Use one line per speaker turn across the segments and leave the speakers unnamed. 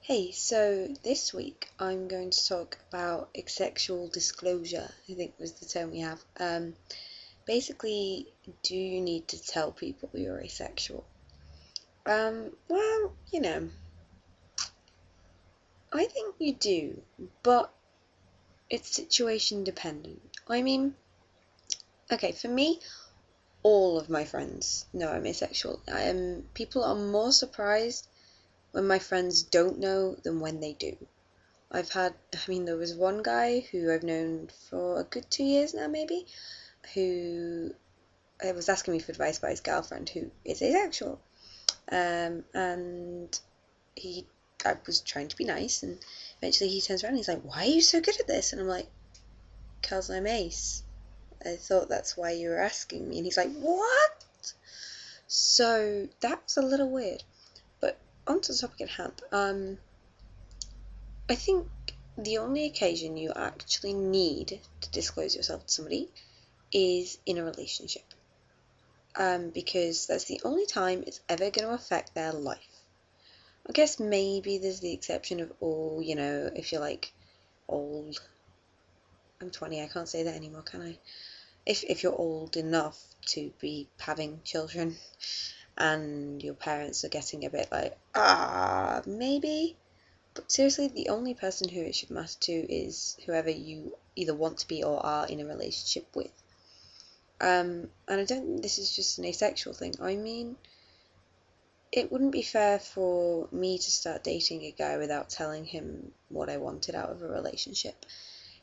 Hey, so this week I'm going to talk about asexual disclosure, I think was the term we have. Basically, do you need to tell people you're asexual? Well, I think you do, but it's situation dependent. I mean, okay, for me, all of my friends know I'm asexual. People are more surprised when my friends don't know than when they do. There was one guy who I've known for a good 2 years now, maybe, who was asking me for advice about his girlfriend who is asexual. And I was trying to be nice, and eventually he turns around and he's like, "Why are you so good at this?" And I'm like, "'Cause I'm ace. I thought that's why you were asking me." And he's like, "What?" So that was a little weird. But on to the topic at hand. I think the only occasion you actually need to disclose yourself to somebody is in a relationship. Because that's the only time it's ever going to affect their life. I guess maybe there's the exception of, if you're like old. I'm 20, I can't say that anymore, can I? If you're old enough to be having children and your parents are getting a bit like, maybe. But seriously, the only person who it should matter to is whoever you either want to be or are in a relationship with. And I don't think this is just an asexual thing. I mean, it wouldn't be fair for me to start dating a guy without telling him what I wanted out of a relationship.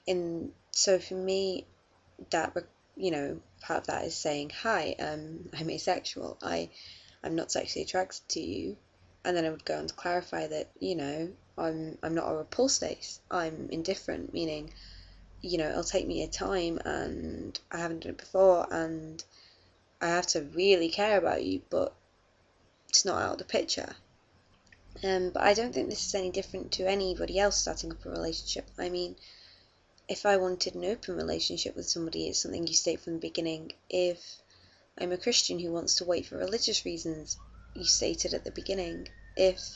And so for me, that, part of that is saying, "Hi, I'm asexual. I'm not sexually attracted to you." And then I would go on to clarify that, I'm not a repulsed ace. I'm indifferent, meaning, it'll take me a time and I haven't done it before and I have to really care about you, but it's not out of the picture. But I don't think this is any different to anybody else starting up a relationship. I mean, if I wanted an open relationship with somebody, it's something you state from the beginning. If I'm a Christian who wants to wait for religious reasons, you state it at the beginning. If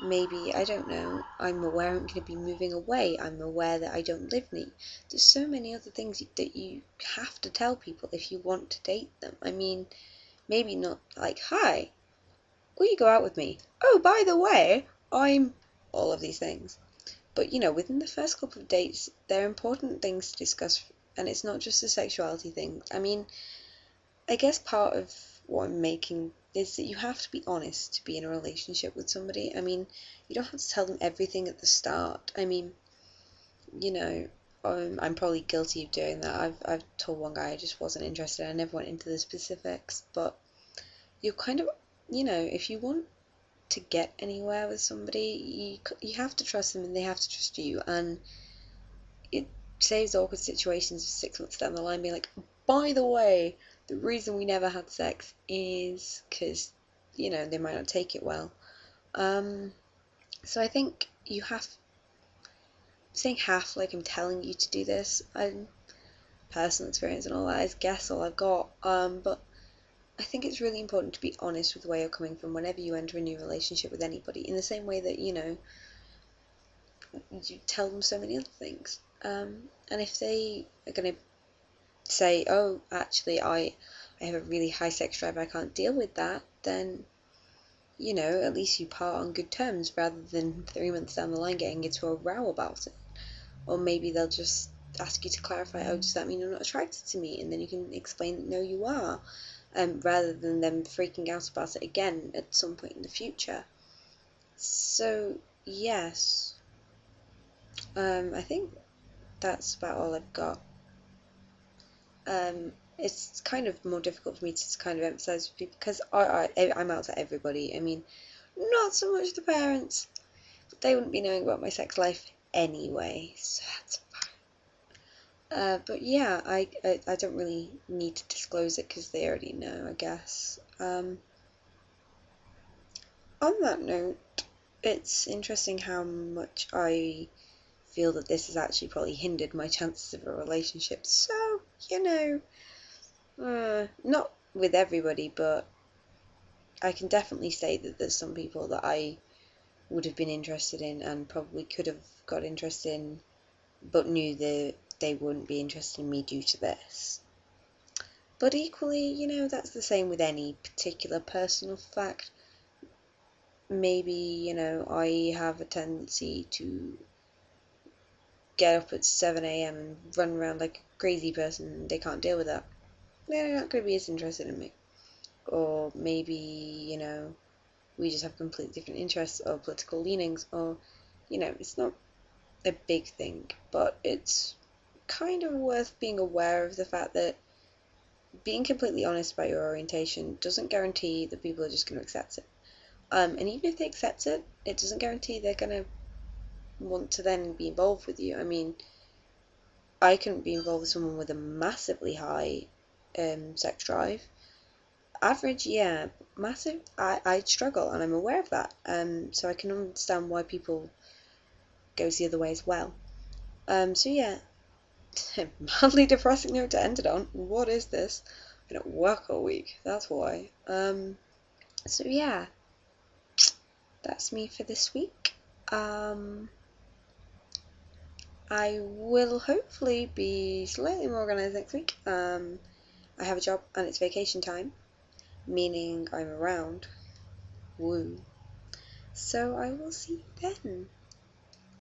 maybe, I don't know, I'm aware I'm going to be moving away, I'm aware that I don't live near. There's so many other things that you have to tell people if you want to date them. I mean, maybe not like, "Hi, will you go out with me? Oh, by the way, I'm all of these things." But within the first couple of dates, there are important things to discuss, and it's not just a sexuality thing. I mean, I guess part of what I'm making is that you have to be honest to be in a relationship with somebody. I mean, you don't have to tell them everything at the start. I mean, you know, I'm probably guilty of doing that. I've told one guy I just wasn't interested. I never went into the specifics, but you're kind of, if you want to get anywhere with somebody, you have to trust them and they have to trust you, and it saves awkward situations 6 months down the line being like, "By the way, the reason we never had sex is because they might not take it well." So I think you have, saying half like I'm telling you to do this. I'm personal experience and all that is guess all I've got. But I think it's really important to be honest with where you're coming from whenever you enter a new relationship with anybody, in the same way that, you tell them so many other things. And if they are going to say, "Oh, actually, I have a really high sex drive, I can't deal with that," then, at least you part on good terms rather than 3 months down the line getting into a row about it. Or maybe they'll just ask you to clarify, "Oh, does that mean you're not attracted to me?" And then you can explain that, no, you are. Rather than them freaking out about it again at some point in the future. So, yes, I think that's about all I've got. It's kind of more difficult for me to kind of emphasize with people because I'm out to everybody. I mean, not so much the parents, but they wouldn't be knowing about my sex life anyway, so that's fine. But yeah, I don't really need to disclose it because they already know, I guess. On that note, it's interesting how much I feel that this has actually probably hindered my chances of a relationship. So, not with everybody, but I can definitely say that there's some people that I would have been interested in and probably could have got interested in, but knew that they wouldn't be interested in me due to this. But equally, you know, that's the same with any particular personal fact. Maybe, you know, I have a tendency to get up at 7 a.m. and run around like a crazy person and they can't deal with that. They're not going to be as interested in me. Or maybe, you know, we just have completely different interests or political leanings, or, you know, it's not a big thing, but it's kind of worth being aware of the fact that being completely honest about your orientation doesn't guarantee that people are just going to accept it. And even if they accept it, it doesn't guarantee they're going to want to then be involved with you. I mean, I couldn't be involved with someone with a massively high sex drive. Average, yeah. Massive, I'd struggle, and I'm aware of that. So I can understand why people goes the other way as well. So yeah, mildly depressing note to end it on. What is this? I don't work all week, that's why. So yeah, that's me for this week. I will hopefully be slightly more organised next week. I have a job and it's vacation time, meaning I'm around. Woo. So I will see you then.